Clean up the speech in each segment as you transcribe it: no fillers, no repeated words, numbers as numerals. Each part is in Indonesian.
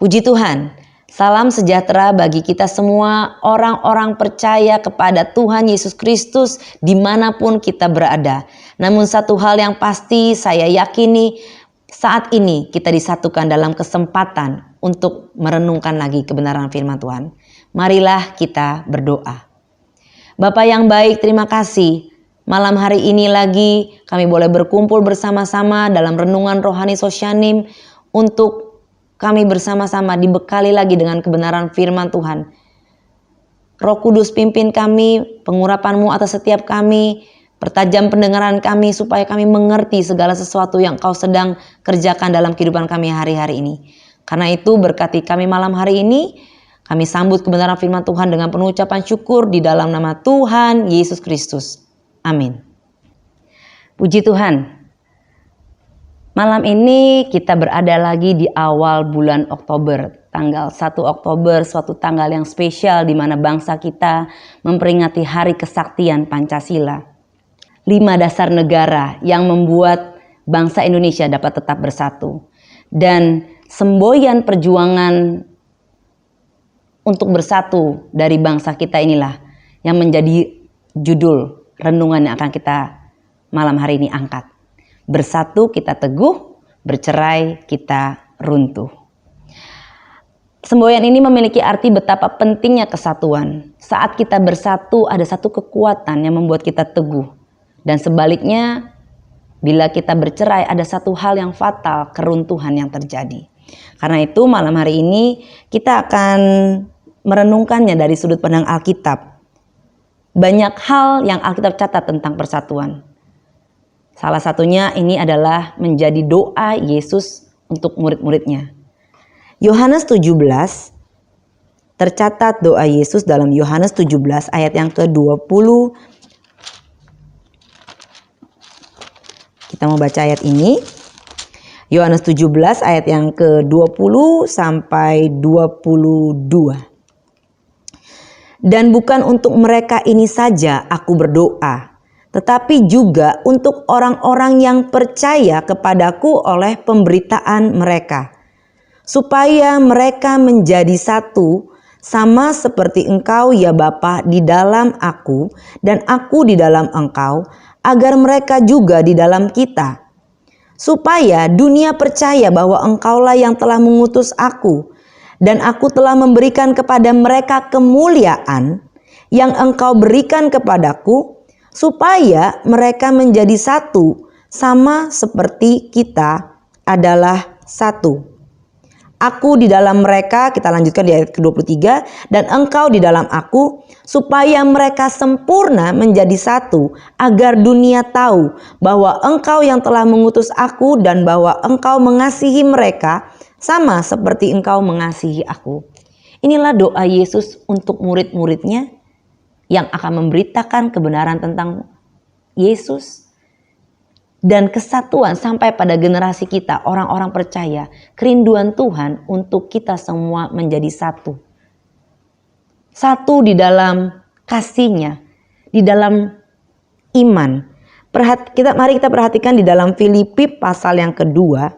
Puji Tuhan, salam sejahtera bagi kita semua orang-orang percaya kepada Tuhan Yesus Kristus dimanapun kita berada. Namun satu hal yang pasti saya yakini saat ini kita disatukan dalam kesempatan untuk merenungkan lagi kebenaran firman Tuhan. Marilah kita berdoa. Bapa yang baik, terima kasih. Malam hari ini lagi kami boleh berkumpul bersama-sama dalam renungan rohani Sosyanim untuk kami bersama-sama dibekali lagi dengan kebenaran firman Tuhan. Roh Kudus pimpin kami, pengurapan-Mu atas setiap kami, pertajam pendengaran kami supaya kami mengerti segala sesuatu yang Kau sedang kerjakan dalam kehidupan kami hari-hari ini. Karena itu berkati kami malam hari ini, kami sambut kebenaran firman Tuhan dengan penuh ucapan syukur di dalam nama Tuhan Yesus Kristus. Amin. Puji Tuhan. Malam ini kita berada lagi di awal bulan Oktober. Tanggal 1 Oktober, suatu tanggal yang spesial di mana bangsa kita memperingati Hari Kesaktian Pancasila. 5 dasar negara yang membuat bangsa Indonesia dapat tetap bersatu. Dan semboyan perjuangan untuk bersatu dari bangsa kita inilah yang menjadi judul renungan yang akan kita malam hari ini angkat. Bersatu kita teguh, bercerai kita runtuh. Semboyan ini memiliki arti betapa pentingnya kesatuan. Saat kita bersatu ada satu kekuatan yang membuat kita teguh. Dan sebaliknya bila kita bercerai ada satu hal yang fatal, keruntuhan yang terjadi. Karena itu malam hari ini kita akan merenungkannya dari sudut pandang Alkitab. Banyak hal yang Alkitab catat tentang persatuan. Salah satunya ini adalah menjadi doa Yesus untuk murid-muridnya. Yohanes 17, tercatat doa Yesus dalam Yohanes 17 ayat yang ke-20. Kita mau baca ayat ini. Yohanes 17 ayat yang ke-20 sampai 22. Dan bukan untuk mereka ini saja aku berdoa, tetapi juga untuk orang-orang yang percaya kepadaku oleh pemberitaan mereka, supaya mereka menjadi satu, sama seperti Engkau ya Bapa di dalam aku dan aku di dalam Engkau, agar mereka juga di dalam kita, supaya dunia percaya bahwa Engkaulah yang telah mengutus aku, dan aku telah memberikan kepada mereka kemuliaan yang Engkau berikan kepadaku, supaya mereka menjadi satu, sama seperti kita adalah satu. Aku di dalam mereka, kita lanjutkan di ayat ke-23, dan Engkau di dalam aku, supaya mereka sempurna menjadi satu, agar dunia tahu bahwa Engkau yang telah mengutus aku dan bahwa Engkau mengasihi mereka, sama seperti Engkau mengasihi aku. Inilah doa Yesus untuk murid-muridnya, yang akan memberitakan kebenaran tentang Yesus dan kesatuan sampai pada generasi kita, orang-orang percaya, kerinduan Tuhan untuk kita semua menjadi satu. Satu di dalam kasih-Nya, di dalam iman. Mari kita perhatikan di dalam Filipi pasal yang kedua.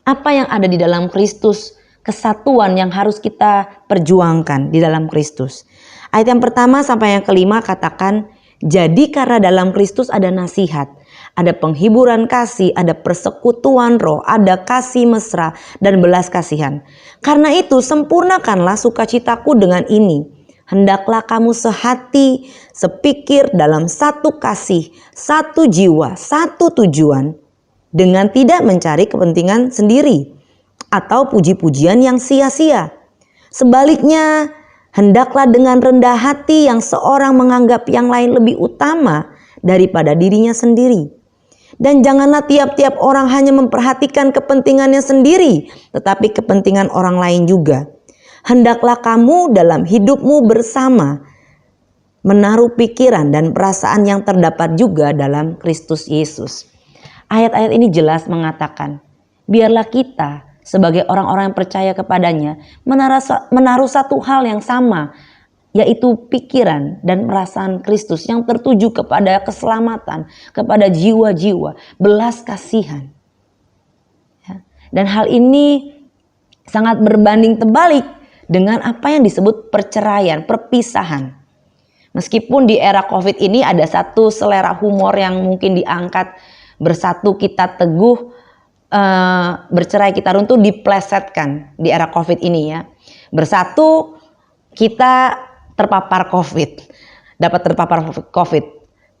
Apa yang ada di dalam Kristus, kesatuan yang harus kita perjuangkan di dalam Kristus. Ayat yang pertama sampai yang kelima katakan, jadi karena dalam Kristus ada nasihat, ada penghiburan kasih, ada persekutuan roh, ada kasih mesra dan belas kasihan. Karena itu sempurnakanlah sukacitaku dengan ini. Hendaklah kamu sehati, sepikir dalam satu kasih, satu jiwa, satu tujuan, dengan tidak mencari kepentingan sendiri atau puji-pujian yang sia-sia. Sebaliknya, hendaklah dengan rendah hati yang seorang menganggap yang lain lebih utama daripada dirinya sendiri. Dan janganlah tiap-tiap orang hanya memperhatikan kepentingannya sendiri, tetapi kepentingan orang lain juga. Hendaklah kamu dalam hidupmu bersama menaruh pikiran dan perasaan yang terdapat juga dalam Kristus Yesus. Ayat-ayat ini jelas mengatakan, biarlah kita sebagai orang-orang yang percaya kepadanya menaruh satu hal yang sama, yaitu pikiran dan perasaan Kristus yang tertuju kepada keselamatan, kepada jiwa-jiwa, belas kasihan. Dan hal ini sangat berbanding terbalik dengan apa yang disebut perceraian, perpisahan. Meskipun di era COVID ini ada satu selera humor yang mungkin diangkat, bersatu kita teguh, bercerai kita runtuh, diplesetkan di era COVID ini ya. Bersatu kita terpapar COVID, dapat terpapar COVID.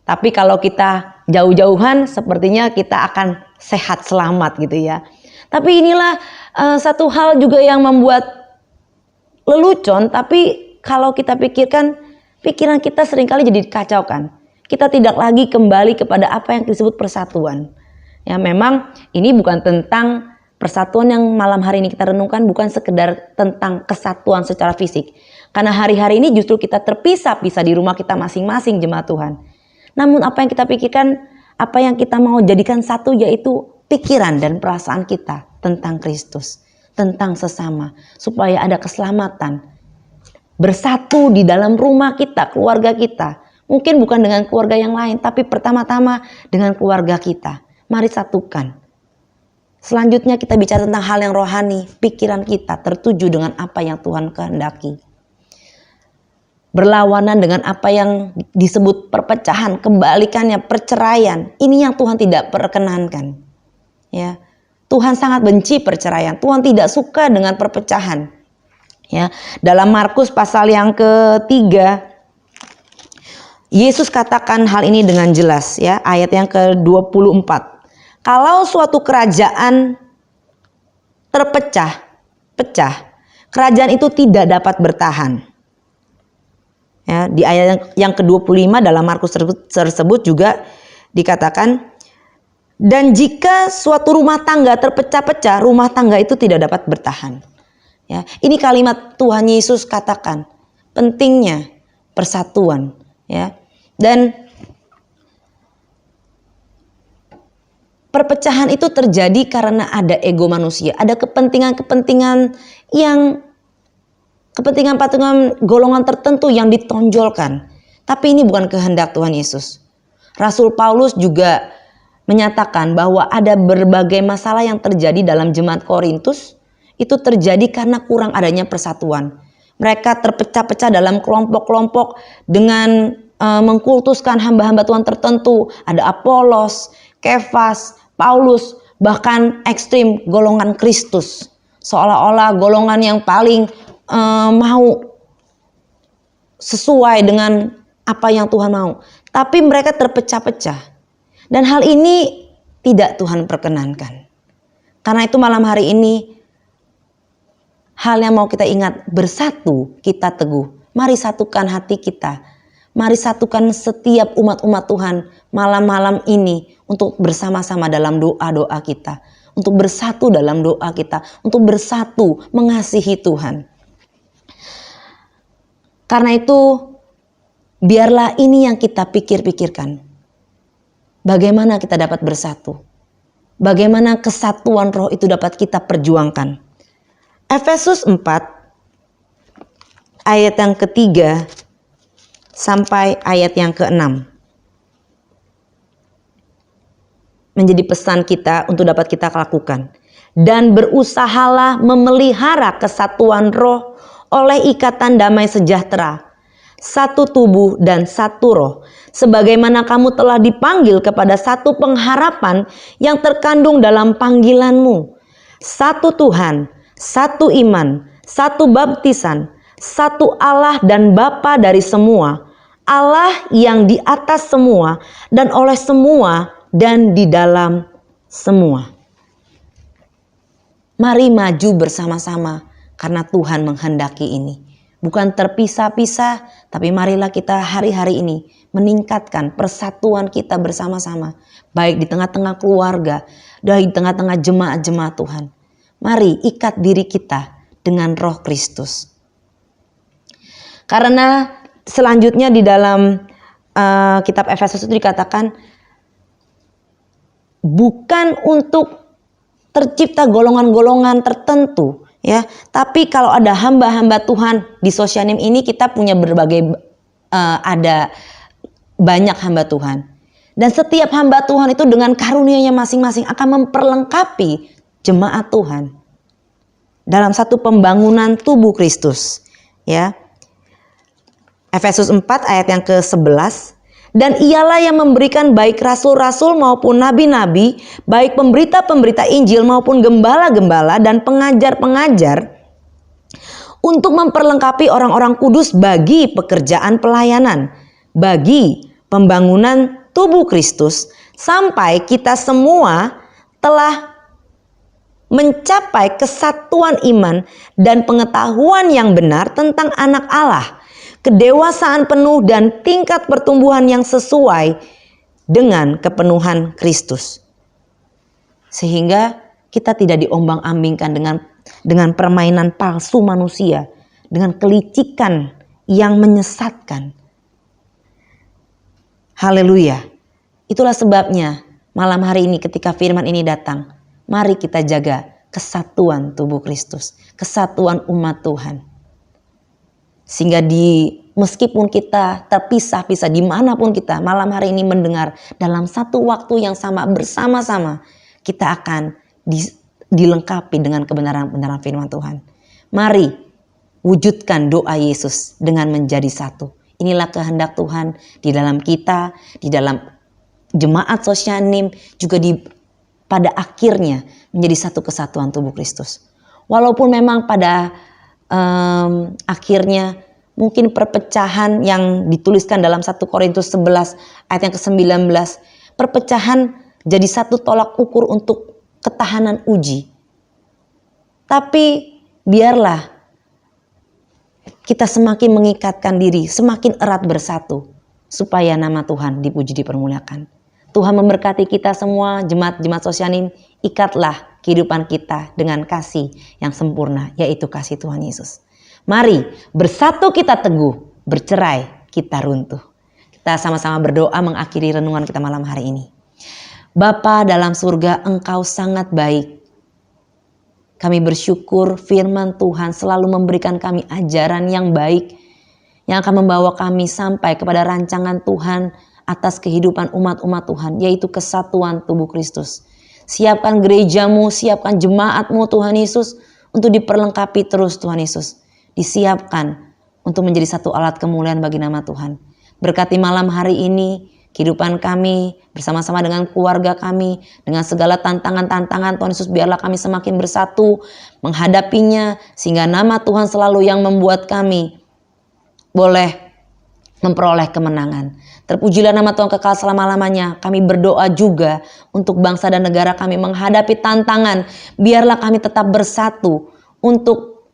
Tapi kalau kita jauh-jauhan sepertinya kita akan sehat selamat gitu ya. Tapi inilah satu hal juga yang membuat lelucon, tapi kalau kita pikirkan, pikiran kita seringkali jadi dikacaukan. Kita tidak lagi kembali kepada apa yang disebut persatuan. Ya, memang ini bukan tentang persatuan yang malam hari ini kita renungkan, bukan sekedar tentang kesatuan secara fisik. Karena hari-hari ini justru kita terpisah-pisah di rumah kita masing-masing, jemaat Tuhan. Namun apa yang kita pikirkan, apa yang kita mau jadikan satu, yaitu pikiran dan perasaan kita tentang Kristus, tentang sesama, supaya ada keselamatan. Bersatu di dalam rumah kita, keluarga kita. Mungkin bukan dengan keluarga yang lain, tapi pertama-tama dengan keluarga kita. Mari satukan. Selanjutnya kita bicara tentang hal yang rohani, pikiran kita tertuju dengan apa yang Tuhan kehendaki. Berlawanan dengan apa yang disebut perpecahan, kebalikannya perceraian. Ini yang Tuhan tidak perkenankan. Ya, Tuhan sangat benci perceraian. Tuhan tidak suka dengan perpecahan. Ya, dalam Markus pasal yang ketiga, Yesus katakan hal ini dengan jelas ya, ayat yang ke-24. Kalau suatu kerajaan terpecah, kerajaan itu tidak dapat bertahan. Ya, di ayat yang ke-25 dalam Markus tersebut juga dikatakan, dan jika suatu rumah tangga terpecah-pecah, rumah tangga itu tidak dapat bertahan. Ya, ini kalimat Tuhan Yesus katakan, pentingnya persatuan. Ya, dan perpecahan itu terjadi karena ada ego manusia, ada kepentingan-kepentingan yang kepentingan golongan tertentu yang ditonjolkan. Tapi ini bukan kehendak Tuhan Yesus. Rasul Paulus juga menyatakan bahwa ada berbagai masalah yang terjadi dalam jemaat Korintus. Itu terjadi karena kurang adanya persatuan. Mereka terpecah-pecah dalam kelompok-kelompok dengan mengkultuskan hamba-hamba Tuhan tertentu. Ada Apolos, Kefas, Paulus, bahkan ekstrim golongan Kristus. Seolah-olah golongan yang paling mau sesuai dengan apa yang Tuhan mau. Tapi mereka terpecah-pecah. Dan hal ini tidak Tuhan perkenankan. Karena itu malam hari ini, hal yang mau kita ingat, bersatu kita teguh. Mari satukan hati kita. Mari satukan setiap umat-umat Tuhan malam-malam ini untuk bersama-sama dalam doa-doa kita. Untuk bersatu dalam doa kita. Untuk bersatu mengasihi Tuhan. Karena itu, biarlah ini yang kita pikir-pikirkan. Bagaimana kita dapat bersatu? Bagaimana kesatuan roh itu dapat kita perjuangkan? Efesus 4 ayat yang ketiga sampai ayat yang ke-6 menjadi pesan kita untuk dapat kita lakukan. Dan berusahalah memelihara kesatuan roh oleh ikatan damai sejahtera, satu tubuh dan satu roh, sebagaimana kamu telah dipanggil kepada satu pengharapan yang terkandung dalam panggilanmu. Satu Tuhan, satu iman, satu baptisan, satu Allah dan Bapa dari semua, Allah yang di atas semua dan oleh semua dan di dalam semua. Mari maju bersama-sama karena Tuhan menghendaki ini. Bukan terpisah-pisah, tapi marilah kita hari-hari ini meningkatkan persatuan kita bersama-sama. Baik di tengah-tengah keluarga, di tengah-tengah jemaat-jemaat Tuhan. Mari ikat diri kita dengan roh Kristus. Karena selanjutnya di dalam kitab Efesus itu dikatakan, bukan untuk tercipta golongan-golongan tertentu, ya. Tapi kalau ada hamba-hamba Tuhan di Sosianim ini, kita punya berbagai ada banyak hamba Tuhan. Dan setiap hamba Tuhan itu dengan karunia-Nya masing-masing akan memperlengkapi jemaat Tuhan. dalam satu pembangunan tubuh Kristus. Ya. Efesus 4 ayat yang ke-11. Dan ialah yang memberikan baik rasul-rasul maupun nabi-nabi, baik pemberita-pemberita Injil maupun gembala-gembala dan pengajar-pengajar, untuk memperlengkapi orang-orang kudus bagi pekerjaan pelayanan, bagi pembangunan tubuh Kristus, sampai kita semua telah mencapai kesatuan iman dan pengetahuan yang benar tentang anak Allah, kedewasaan penuh dan tingkat pertumbuhan yang sesuai dengan kepenuhan Kristus. Sehingga kita tidak diombang-ambingkan dengan permainan palsu manusia, dengan kelicikan yang menyesatkan. Haleluya. Itulah sebabnya malam hari ini ketika firman ini datang, mari kita jaga kesatuan tubuh Kristus, kesatuan umat Tuhan. Sehingga meskipun kita terpisah-pisah dimanapun kita malam hari ini mendengar dalam satu waktu yang sama bersama-sama, kita akan dilengkapi dengan kebenaran-kebenaran firman Tuhan. Mari wujudkan doa Yesus dengan menjadi satu. Inilah kehendak Tuhan di dalam kita, di dalam jemaat Sosyanim, juga pada akhirnya menjadi satu kesatuan tubuh Kristus. Walaupun memang pada akhirnya mungkin perpecahan yang dituliskan dalam 1 Korintus 11 ayat yang ke-19, perpecahan jadi satu tolak ukur untuk ketahanan uji. Tapi biarlah kita semakin mengikatkan diri, semakin erat bersatu, supaya nama Tuhan dipuji dipermuliakan. Tuhan memberkati kita semua, jemaat-jemaat Sosyanim. Ikatlah kehidupan kita dengan kasih yang sempurna, yaitu kasih Tuhan Yesus. Mari bersatu kita teguh, bercerai kita runtuh. Kita sama-sama berdoa mengakhiri renungan kita malam hari ini. Bapa dalam surga, Engkau sangat baik. Kami bersyukur firman Tuhan selalu memberikan kami ajaran yang baik, yang akan membawa kami sampai kepada rancangan Tuhan atas kehidupan umat-umat Tuhan, yaitu kesatuan tubuh Kristus. Siapkan gerejamu, siapkan jemaatmu Tuhan Yesus, untuk diperlengkapi terus Tuhan Yesus. Disiapkan untuk menjadi satu alat kemuliaan bagi nama Tuhan. Berkati malam hari ini kehidupan kami bersama-sama dengan keluarga kami, dengan segala tantangan-tantangan Tuhan Yesus, biarlah kami semakin bersatu menghadapinya, sehingga nama Tuhan selalu yang membuat kami boleh memperoleh kemenangan. Terpujilah nama Tuhan kekal selama-lamanya. Kami berdoa juga untuk bangsa dan negara kami menghadapi tantangan. Biarlah kami tetap bersatu untuk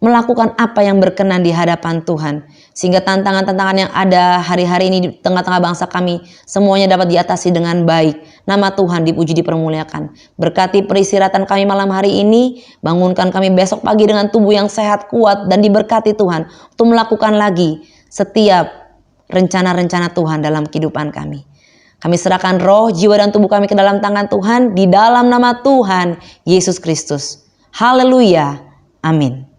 melakukan apa yang berkenan di hadapan Tuhan. Sehingga tantangan-tantangan yang ada hari-hari ini di tengah-tengah bangsa kami, semuanya dapat diatasi dengan baik. Nama Tuhan dipuji dipermuliakan. Berkati peristirahatan kami malam hari ini. Bangunkan kami besok pagi dengan tubuh yang sehat, kuat, dan diberkati Tuhan untuk melakukan lagi setiap rencana-rencana Tuhan dalam kehidupan kami. Kami serahkan roh, jiwa, dan tubuh kami ke dalam tangan Tuhan di dalam nama Tuhan Yesus Kristus. Haleluya. Amin.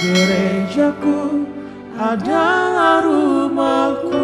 Gerejaku adalah rumahku.